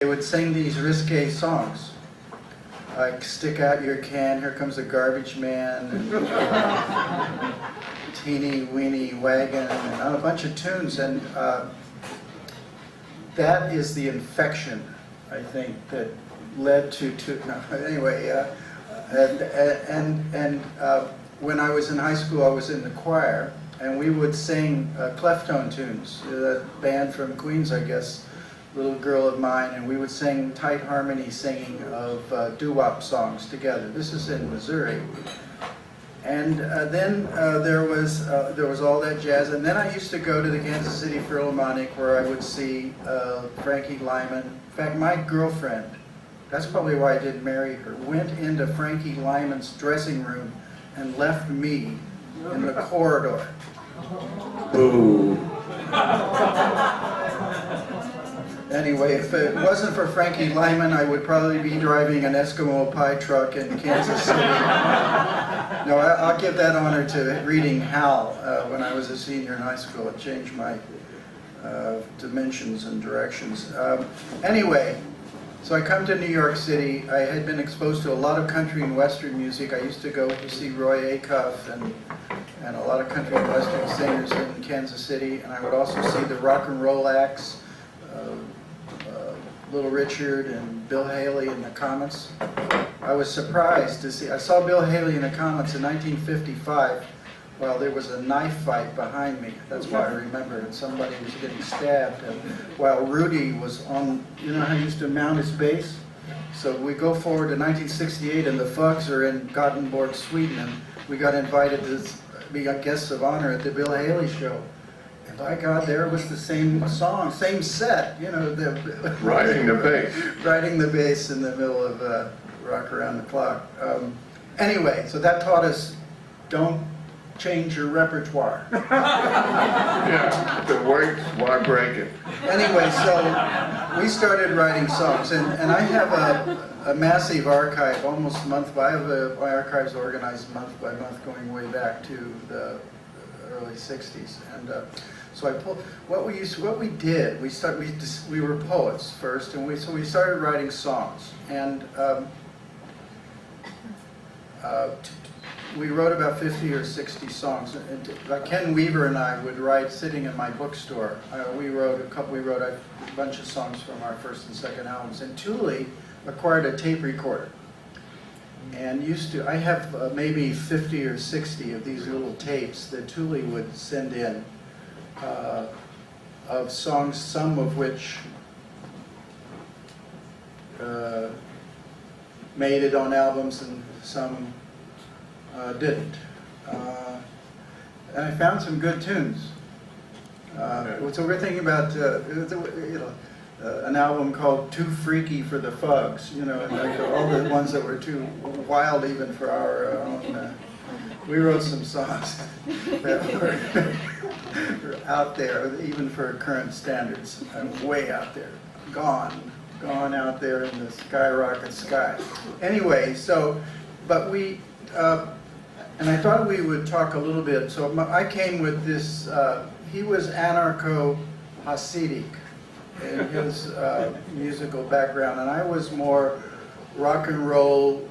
They would sing these risque songs, like "Stick Out Your Can," "Here Comes a Garbage Man," and "Teeny Weeny Wagon," and a bunch of tunes. And that is the infection, I think, that led to no, anyway. When I was in high school, I was in the choir, and we would sing clef tone tunes. That band from Queens, I guess. Little Girl of Mine, and we would sing tight harmony singing of doo-wop songs together. This is in Missouri. And then there was all that jazz, and then I used to go to the Kansas City Philharmonic where I would see Frankie Lyman. In fact, my girlfriend, that's probably why I didn't marry her, went into Frankie Lyman's dressing room and left me in the corridor. Ooh. Anyway, if it wasn't for Frankie Lyman, I would probably be driving an Eskimo pie truck in Kansas City. No, I'll give that honor to reading Howl when I was a senior in high school. It changed my dimensions and directions. Anyway, so I come to New York City. I had been exposed to a lot of country and western music. I used to go to see Roy Acuff and a lot of country and western singers in Kansas City. And I would also see the rock and roll acts. Little Richard and Bill Haley in the Comets. I was surprised to see, I saw Bill Haley in the Comets in 1955 while there was a knife fight behind me. That's why I remember it. Somebody was getting stabbed. And while Rudy was on, you know how he used to mount his bass? So we go forward to 1968 and the Fugs are in Gothenburg, Sweden, and we got invited to be guests of honor at the Bill Haley show. By God, there was the same song, same set, you know. Riding the bass. Riding the bass in the middle of Rock Around the Clock. Anyway, so that taught us, don't change your repertoire. Yeah, if it works, why break it? Anyway, so we started writing songs, and I have a massive archive, almost month by, my archives organized month by month going way back to the early 60s. And so I pulled what we did. We were poets first, and we started writing songs, and we wrote about 50 or 60 songs. And like Ken Weaver and I would write sitting in my bookstore. We wrote a bunch of songs from our first and second albums. And Tuli acquired a tape recorder, and I have maybe 50 or 60 of these little tapes that Tuli would send in of songs, some of which made it on albums and some didn't. And I found some good tunes. So we're thinking about an album called "Too Freaky for the Fugs," you know, and like all the ones that were too wild even for our own. We wrote some songs that were out there, even for current standards, way out there, gone out there in the skyrocket sky. Anyway, so, but we, and I thought we would talk a little bit. So I came with this. He was anarcho-Hasidic in his musical background, and I was more rock and roll,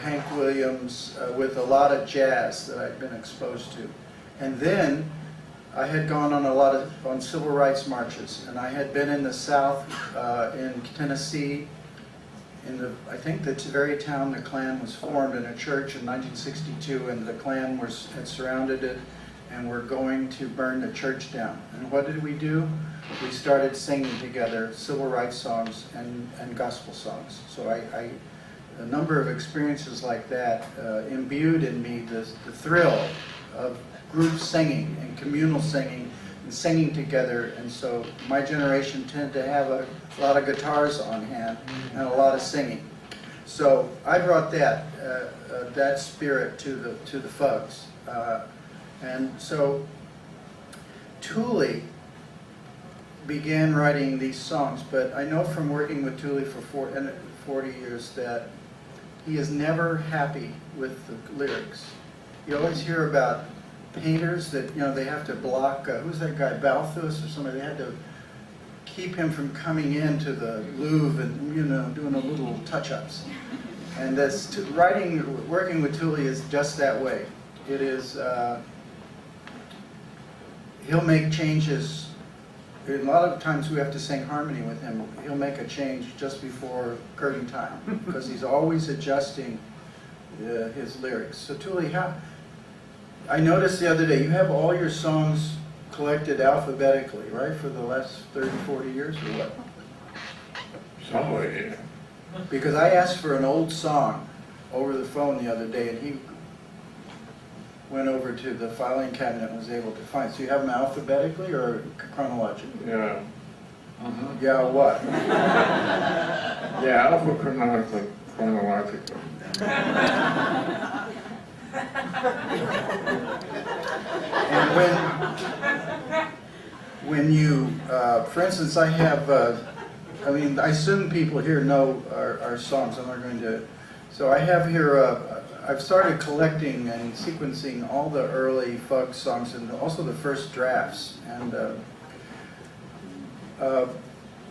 Hank Williams, with a lot of jazz that I'd been exposed to. And then I had gone on civil rights marches, and I had been in the South, in Tennessee, I think the very town the Klan was formed, in a church in 1962, and the Klan had surrounded it and were going to burn the church down. And what did we do? We started singing together civil rights songs and gospel songs. So a number of experiences like that imbued in me the thrill of group singing and communal singing and singing together. And so my generation tended to have a lot of guitars on hand and a lot of singing. So I brought that spirit to the Fugs. And so Tuli began writing these songs, but I know from working with Tuli for 40 years that he is never happy with the lyrics. You always hear about painters that, you know, they have to block, who's that guy, Balthus or somebody, they had to keep him from coming into the Louvre and, you know, doing a little touch-ups. And that's working with Tuli is just that way. It is, he'll make changes. A lot of times we have to sing harmony with him. He'll make a change just before curtain time because he's always adjusting his lyrics. So Tuli, I noticed the other day, you have all your songs collected alphabetically, right, for the last 30, 40 years, or what? Somewhere, yeah. Because I asked for an old song over the phone the other day, and he went over to the filing cabinet and was able to find. So you have them alphabetically or chronologically? Yeah. Yeah, what? Yeah, alpha chronologically. And when you, for instance, I have, I mean, I assume people here know our songs. I'm not going to. So I have here, I've started collecting and sequencing all the early Fugs songs and also the first drafts. And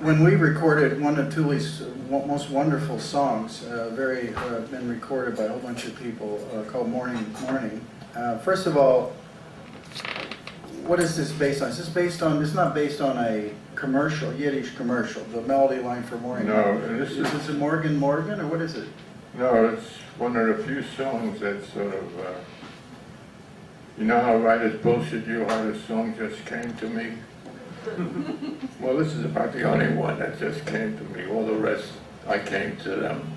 when we recorded one of Tuli's most wonderful songs, been recorded by a whole bunch of people, called Morning, Morning. First of all, what is this based on? Is this based on, it's not based on a commercial, Yiddish commercial, the melody line for Morning? No, Is this a Morgan Morgan, or what is it? No, it's one of the few songs that sort of, you know how writers bullshit you, how the song just came to me? Well, this is about the only one that just came to me. All the rest, I came to them.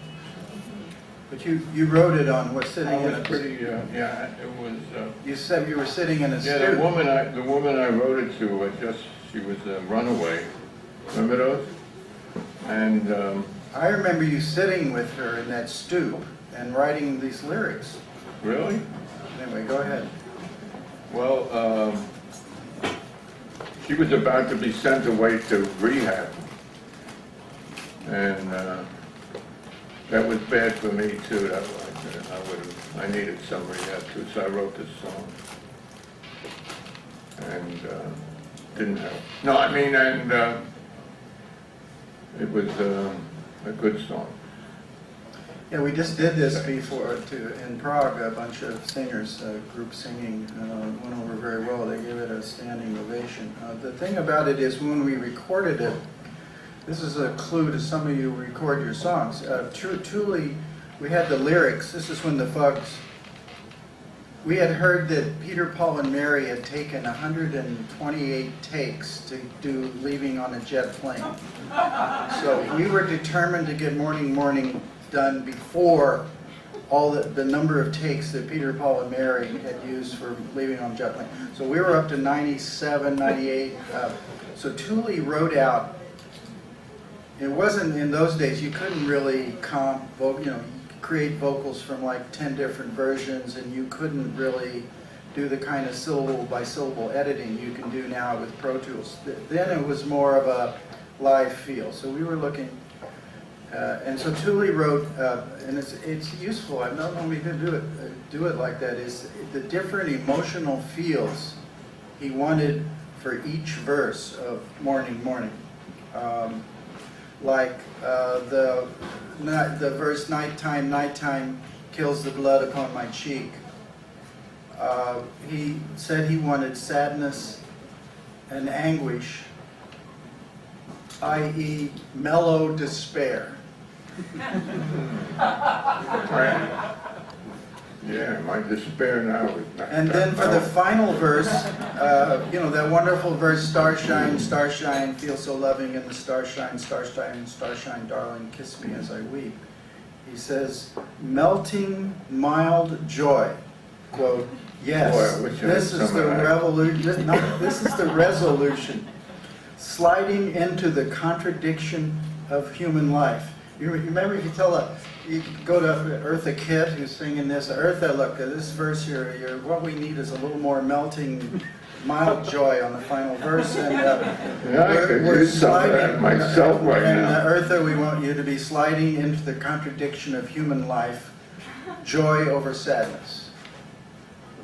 But you wrote it on what's sitting in a... pretty, yeah, it was... You said you were sitting in a yeah, studio. the woman I wrote it to, she was a runaway. Remember those? And... I remember you sitting with her in that stoop and writing these lyrics. Really? Anyway, go ahead. Well, she was about to be sent away to rehab. And that was bad for me too. I needed some rehab too, so I wrote this song. And didn't help. No, I mean, and it was a good song. Yeah, we just did this before in Prague. A bunch of singers, group singing, went over very well. They gave it a standing ovation. The thing about it is when we recorded it, this is a clue to some of you who record your songs. Truly, we had the lyrics. This is when the Fugs. We had heard that Peter, Paul, and Mary had taken 128 takes to do Leaving on a Jet Plane. So we were determined to get Morning, Morning done before all the number of takes that Peter, Paul, and Mary had used for Leaving on a Jet Plane. So we were up to 97, 98. So Tuli wrote out. It wasn't in those days. You couldn't really create vocals from like 10 different versions, and you couldn't really do the kind of syllable by syllable editing you can do now with Pro Tools. Then it was more of a live feel. So we were looking, and so Tuli wrote, and it's useful. I've not known we could do it like that. Is the different emotional feels he wanted for each verse of Morning, Morning. Like the verse nighttime, nighttime kills the blood upon my cheek. He said he wanted sadness and anguish, i.e. mellow despair. Right. Yeah, my despair now is not. And then for the final verse, that wonderful verse, starshine, starshine, feel so loving in the starshine, starshine, starshine, darling, kiss me as I weep. He says, melting mild joy, quote, yes, Boy, this is the revolution, this is the resolution, sliding into the contradiction of human life. You remember if you go to Eartha Kitt who's singing this, Eartha, look, this verse here, what we need is a little more melting, mild joy on the final verse, and we're sliding myself right now. And Eartha, we want you to be sliding into the contradiction of human life, joy over sadness.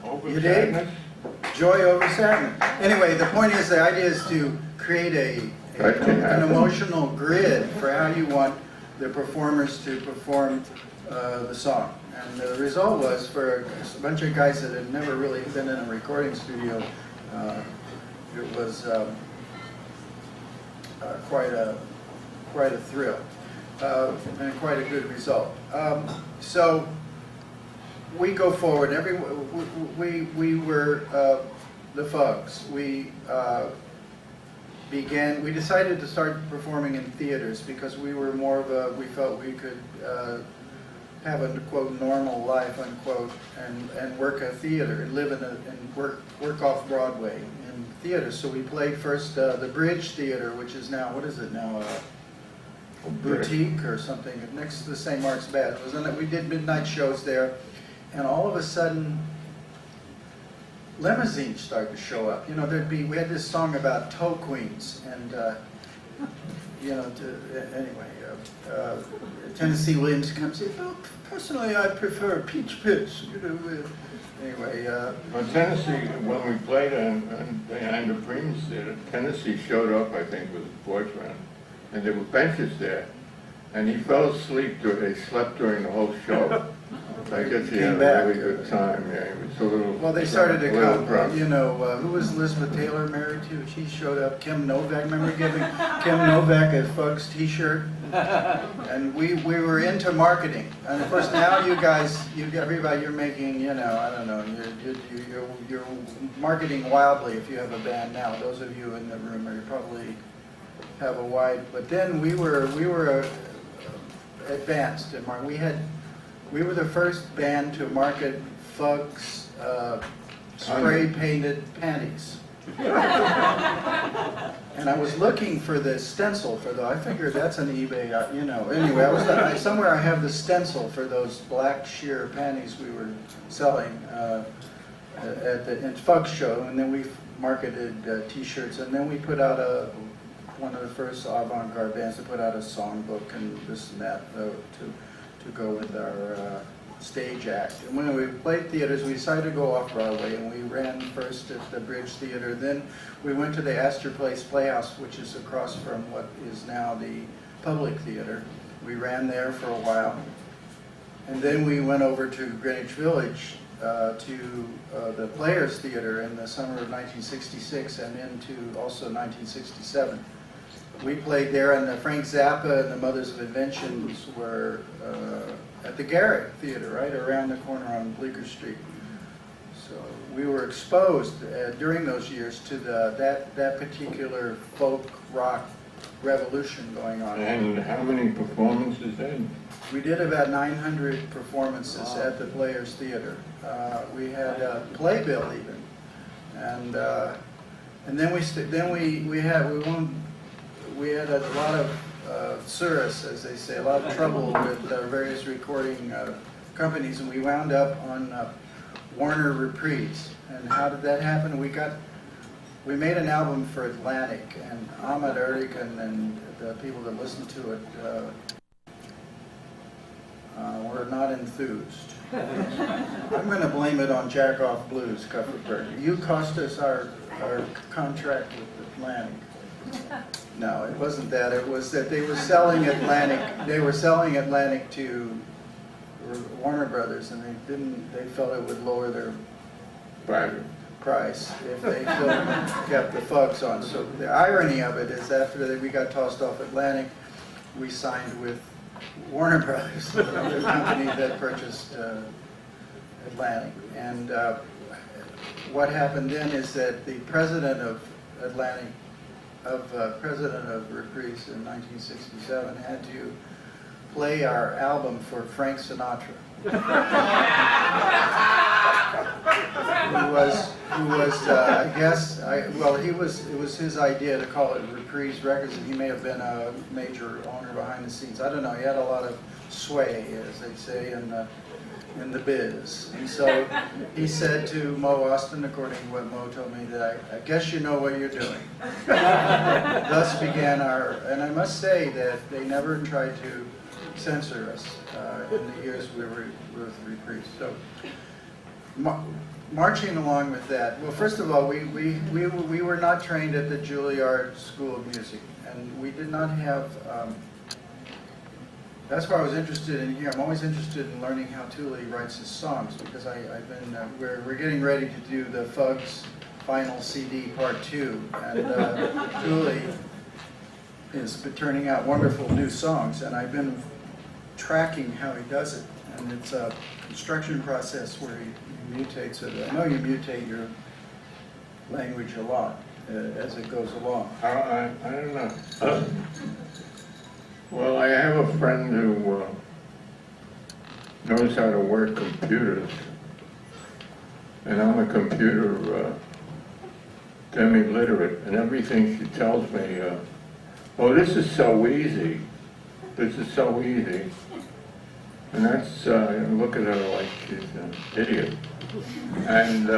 Over sadness? Joy over sadness. Anyway, the point is, the idea is to create an emotional grid for how you want the performers to perform the song. And the result was, for a bunch of guys that had never really been in a recording studio, it was quite a thrill and quite a good result. So we go forward. We were the Fugs. We decided to start performing in theaters because we were more of a, we felt we could have a, quote, normal life, unquote, and work a theater, and live in and work off Broadway in theaters. So we played first the Bridge Theater, which is now, what is it now, Boutique or something, next to the St. Mark's Bath. We did midnight shows there, and all of a sudden, limousines started to show up. You know, we had this song about tow queens, and you know, Tennessee Williams comes in. Well, personally, I prefer Peach Pits. You know, anyway. Well, Tennessee, when we played behind the Breams Theater, Tennessee showed up, I think, with his boyfriend, and there were benches there, and he fell asleep. They slept during the whole show. I guess he had a really good time. Yeah, he was a little. Well, they started to come. You know, who was Elizabeth Taylor married to? She showed up. Kim Novak. Remember giving Kim Novak a Fugs T-shirt? And we were into marketing. And of course, now you guys, everybody, you're making. You know, I don't know. You're marketing wildly if you have a band now. Those of you in the room are probably have a wide. But then we were advanced in marketing. We were the first band to market Fugs spray-painted panties. And I was looking for the stencil for those. I figured that's an eBay, you know. Anyway, somewhere I have the stencil for those black sheer panties we were selling at the Fugs show, and then we marketed T-shirts, and then we put out one of the first avant-garde bands to put out a songbook and this and that to go with our stage act. And when we played theaters, we decided to go off Broadway, and we ran first at the Bridge Theater. Then we went to the Astor Place Playhouse, which is across from what is now the Public Theater. We ran there for a while. And then we went over to Greenwich Village to the Players Theater in the summer of 1966 and into also 1967. We played there, and Frank Zappa and the Mothers of Inventions were at the Garrick Theater, right around the corner on Bleecker Street. So we were exposed during those years to that particular folk rock revolution going on. And how many performances then? We did about 900 performances at the Players Theater. We had a playbill even, and then we had a lot of cirrus, as they say, a lot of trouble with various recording companies, and we wound up on Warner Reprise. And how did that happen? We made an album for Atlantic, and Ahmet Ertegun and the people that listened to it were not enthused. I'm going to blame it on Jack Off Blues, Kupferberg. You cost us our contract with Atlantic. No, it wasn't that. It was that they were selling Atlantic. They were selling Atlantic to Warner Brothers, and they felt it would lower their price if they still kept the Fugs on. So the irony of it is, after we got tossed off Atlantic, we signed with Warner Brothers, the company that purchased Atlantic. And what happened then is that the president of Atlantic, president of Reprise in 1967, had to play our album for Frank Sinatra, who was I guess, it was his idea to call it Reprise Records, and he may have been a major owner behind the scenes. I don't know. He had a lot of sway, as they say, in the biz. And so he said to Mo Austin, according to what Mo told me, that I guess you know what you're doing. Thus began and I must say that they never tried to censor us in the years we were with Reprise. So marching along with that, well, first of all, we were not trained at the Juilliard School of Music. and we did not have, that's why I was interested in here. I'm always interested in learning how Tuli writes his songs, because I've been, we're getting ready to do the Fugs final CD part 2, and Tuli is turning out wonderful new songs, and I've been tracking how he does it, and it's a construction process where he mutates it. I know you mutate your language a lot as it goes along. I don't know. Well, I have a friend who knows how to work computers, and I'm a computer demi-literate, and everything she tells me, oh, this is so easy. This is so easy. And that's, look at her like she's an idiot. And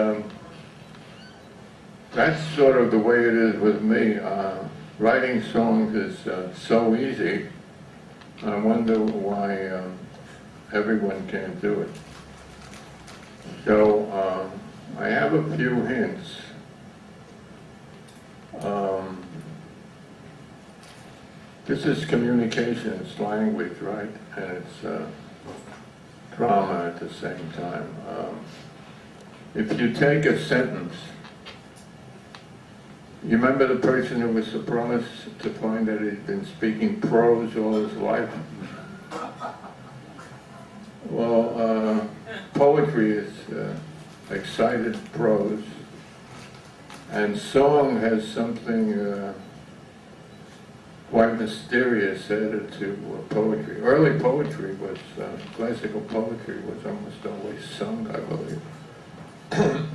that's sort of the way it is with me. Writing songs is so easy. I wonder why everyone can't do it. So I have a few hints. This is communication, it's language, right? And it's drama at the same time. If you take a sentence, you remember the person who was surprised to find that he'd been speaking prose all his life? Well, poetry is excited prose, and song has something quite mysterious added to poetry. Early poetry was, classical poetry was almost always sung, I believe.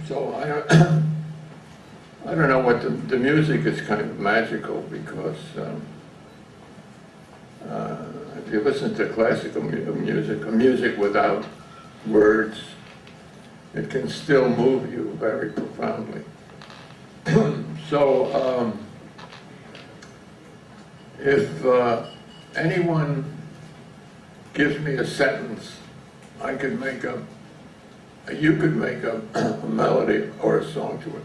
So I don't know what the music is kind of magical, because if you listen to classical music without words, it can still move you very profoundly. So if anyone gives me a sentence, I could make up, you could make up a melody or a song to it.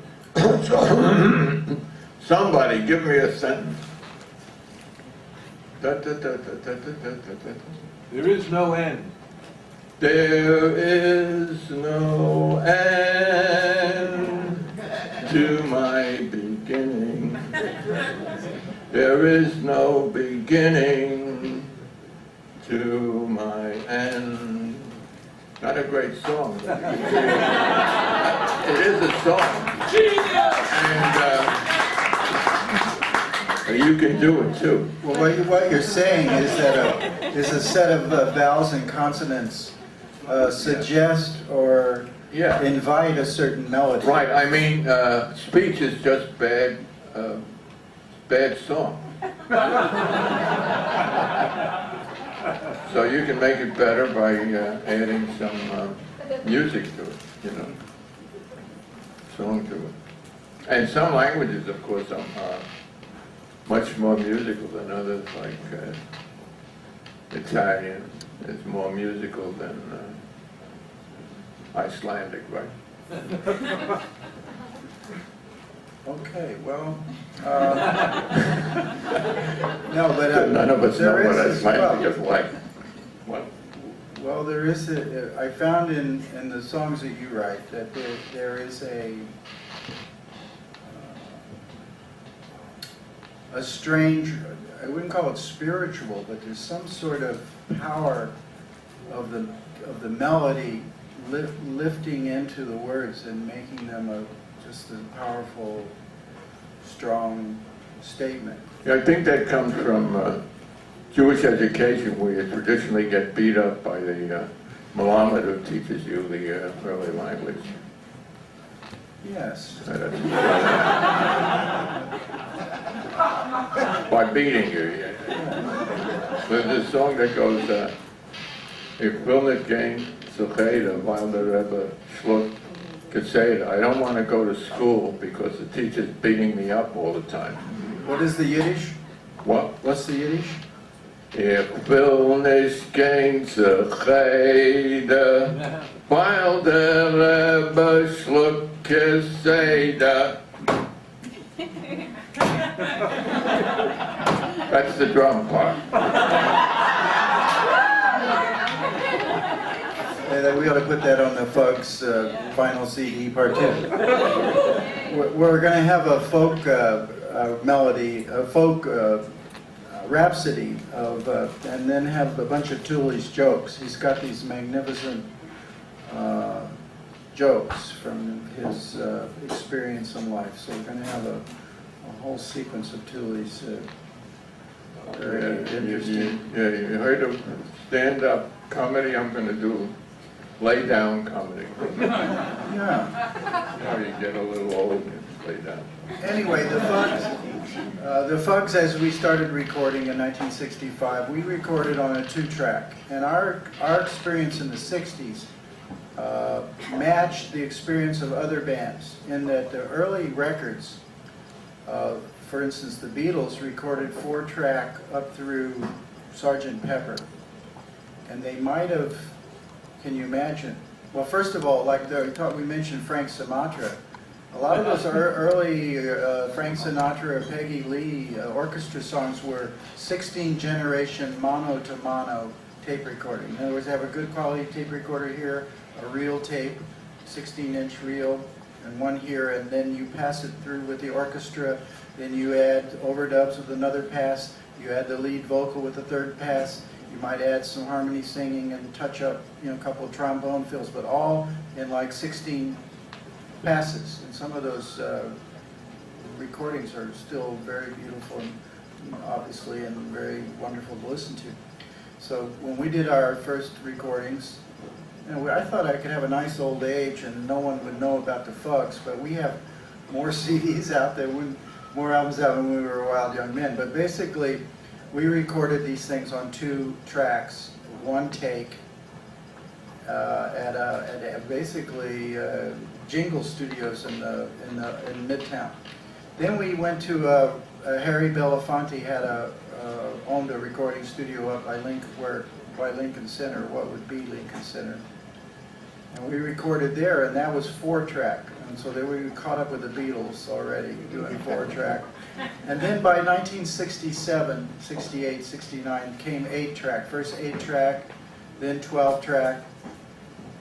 So, somebody give me a sentence. Da, da, da, da, da, da, da, da. There is no end. There is no end to my beginning. There is no beginning to my end. Not a great song, but it is a song. And you can do it too. Well, what you're saying is that a set of vowels and consonants suggest or invite a certain melody. Right, I mean, speech is just bad song. So you can make it better by adding some music to it, you know, song to it. And some languages, of course, are much more musical than others, like Italian is more musical than Icelandic, right? Okay, well, no, but None of us know there what is Icelandic is like. What? well, there is I found in the songs that you write that there is a strange, I wouldn't call it spiritual, but there's some sort of power of the melody lifting into the words and making them just a powerful, strong statement. Yeah, I think that comes from Jewish education, where you traditionally get beat up by the Malamed who teaches you the early language. Yes. By beating you. Yeah. There's this song that goes, Ik wil niet geen zogheden, while the Rebbe Schluck could say it. I don't want to go to school because the teacher's beating me up all the time. What is the Yiddish? What? What's the Yiddish? Ik wil niet geen zogheden, while the Rebbe Schluck could say that. That's the drum part. And we ought to put that on the Fugs final CD part 2. We're going to have a folk melody, a folk rhapsody of, and then have a bunch of Tuli's jokes. He's got these magnificent jokes from his experience in life. So we're going to have a whole sequence of Tuli's very interesting. You heard of stand-up comedy? I'm going to do lay-down comedy. Yeah. Now you get a little old and lay down. Anyway, the Fugs, as we started recording in 1965, we recorded on a 2-track. And our experience in the 60s matched the experience of other bands in that the early records, for instance, the Beatles recorded 4-track up through Sgt. Pepper. And they might have, can you imagine? Well, first of all, like we mentioned Frank Sinatra. A lot of those early Frank Sinatra, Peggy Lee orchestra songs were 16-generation mono-to-mono tape recording. In other words, they have a good quality tape recorder here, a reel tape, 16-inch reel, and one here, and then you pass it through with the orchestra, then you add overdubs with another pass, you add the lead vocal with the third pass, you might add some harmony singing and touch up, a couple of trombone fills, but all in like 16 passes. And some of those recordings are still very beautiful and obviously and very wonderful to listen to. So when we did our first recordings, I thought I could have a nice old age and no one would know about the Fugs, but we have more CDs out there, more albums out when we were Wild Young Men. But basically, we recorded these things on 2 tracks, 1 take, at basically Jingle Studios in Midtown. Then we went to Harry Belafonte owned a recording studio up by Lincoln Center, what would be Lincoln Center. And we recorded there, and that was 4-track. And so then we caught up with the Beatles already doing 4-track. And then by 1967, 68, 69 came 8-track. First 8-track, then 12-track,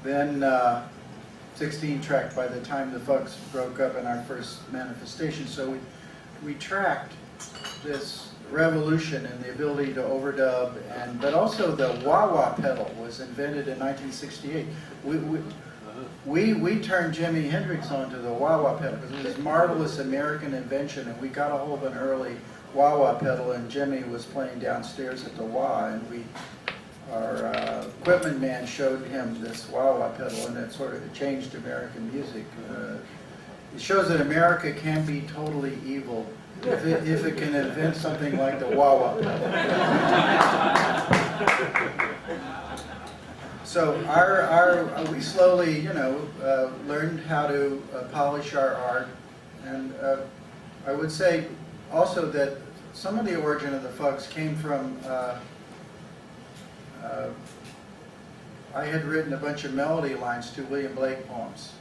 then 16-track by the time the Fugs broke up in our first manifestation. So we tracked this revolution in the ability to overdub, but also the wah-wah pedal was invented in 1968. We turned Jimi Hendrix onto the wah-wah pedal because it was this marvelous American invention, and we got a hold of an early wah-wah pedal, and Jimmy was playing downstairs at the wah, and our equipment man showed him this wah-wah pedal, and it sort of changed American music. It shows that America can be totally evil if it can invent something like the wah-wah pedal. So we slowly, learned how to polish our art, and I would say also that some of the origin of the Fugs came from. I had written a bunch of melody lines to William Blake poems.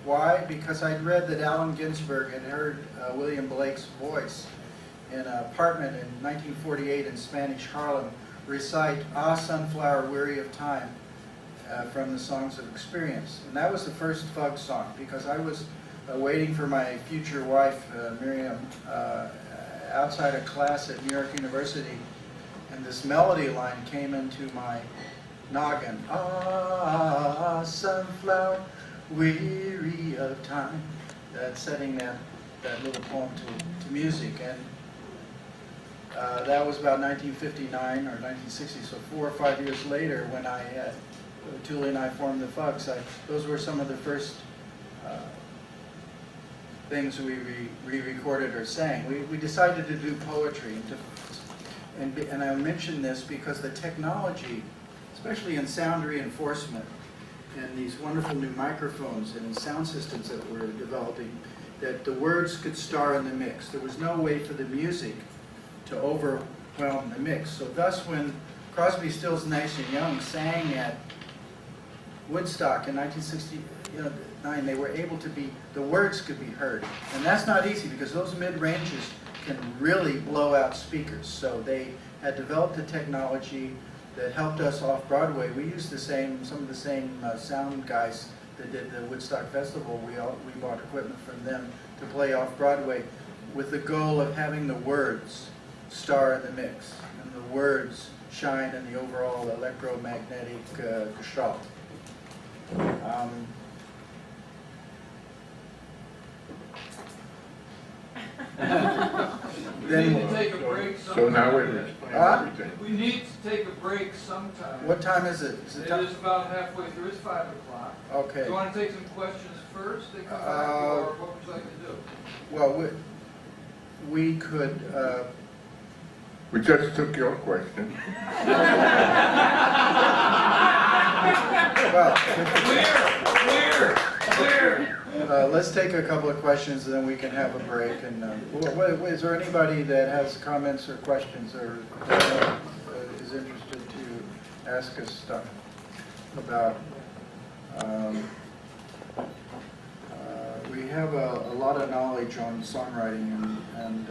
Why? Because I'd read that Allen Ginsberg had heard William Blake's voice in an apartment in 1948 in Spanish Harlem recite "Ah, Sunflower, Weary of Time" from the Songs of Experience. And that was the first Fugs song, because I was waiting for my future wife, Miriam, outside a class at New York University, and this melody line came into my noggin. Ah, sunflower, weary of time. Setting that little poem to music. And that was about 1959 or 1960, so 4 or 5 years later when Tuli and I formed the Fugs, those were some of the first things we re-recorded or sang. We decided to do poetry, and I mention this because the technology, especially in sound reinforcement, and these wonderful new microphones and sound systems that we're developing, that the words could star in the mix. There was no way for the music to overwhelm the mix. So thus when Crosby, Stills, Nash & Young sang at Woodstock in 1969, they were able to the words could be heard. And that's not easy, because those mid-ranges can really blow out speakers. So they had developed a technology that helped us off Broadway. We used some of the same sound guys that did the Woodstock Festival. We bought equipment from them to play off Broadway with the goal of having the words star in the mix and the words shine in the overall electromagnetic gestalt. We need to take a break sometime. So now we've explained everything. We need to take a break sometime. What time is it? It is about halfway through. It's 5 o'clock. Okay. Do you want to take some questions first, then come back, or what would you like to do? Well, we could, We just took your question. well, Clear. let's take a couple of questions and then we can have a break. And is there anybody that has comments or questions or is interested to ask us stuff about? We have a lot of knowledge on songwriting and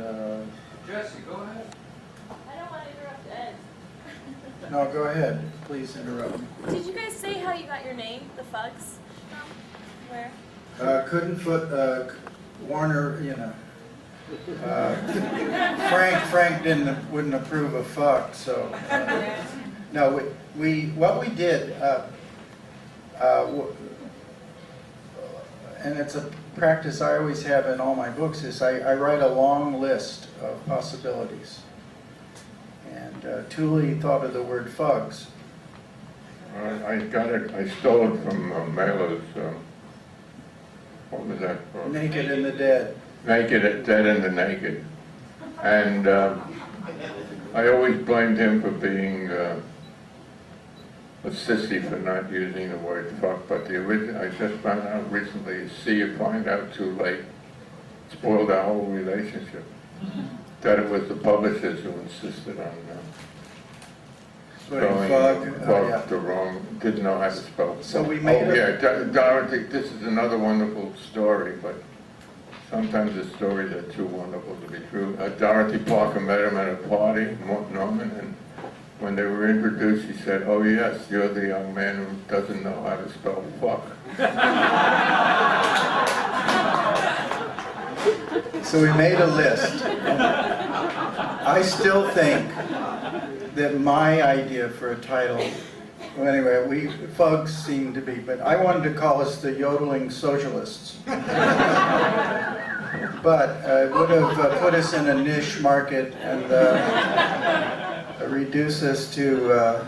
Jesse, go ahead. I don't want to interrupt Ed. no, go ahead. Please interrupt me. Did you guys say how you got your name, the Fugs? Where? Couldn't foot Warner, you know. Frank wouldn't approve of fuck, so no. What we did, and it's a practice I always have in all my books, is I write a long list of possibilities. And Tuli thought of the word fugs. I got it, I stole it from Mailer's, what was that book? Naked and the Dead. Naked, Dead and the Naked. And I always blamed him for being a sissy for not using the word fuck, but the original, I just found out recently, see you find out too late, spoiled our whole relationship. That it was the publishers who insisted on Putting spelling fug, yeah. the wrong, didn't know how to spell. So we made Dorothy, this is another wonderful story, but sometimes the stories are too wonderful to be true. Dorothy Parker met him at a party, Norman, and when they were introduced, he said, "Oh yes, you're the young man who doesn't know how to spell fuck." So we made a list. I still think that my idea for a title, well anyway, Fugs seemed to be, but I wanted to call us the Yodeling Socialists. But it would have put us in a niche market and reduce us to